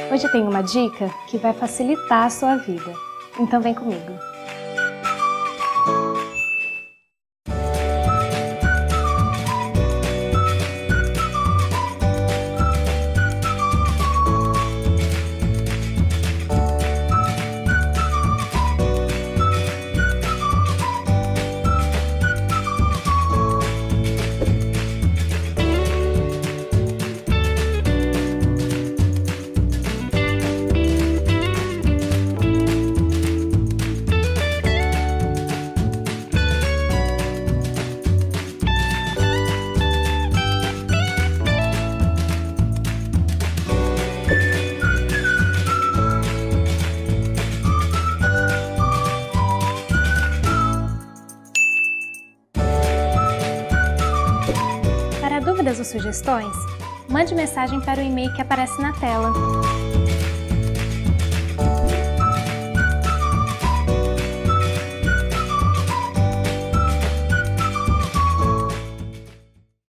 Hoje eu tenho uma dica que vai facilitar a sua vida, então vem comigo. Para dúvidas ou sugestões, mande mensagem para o e-mail que aparece na tela.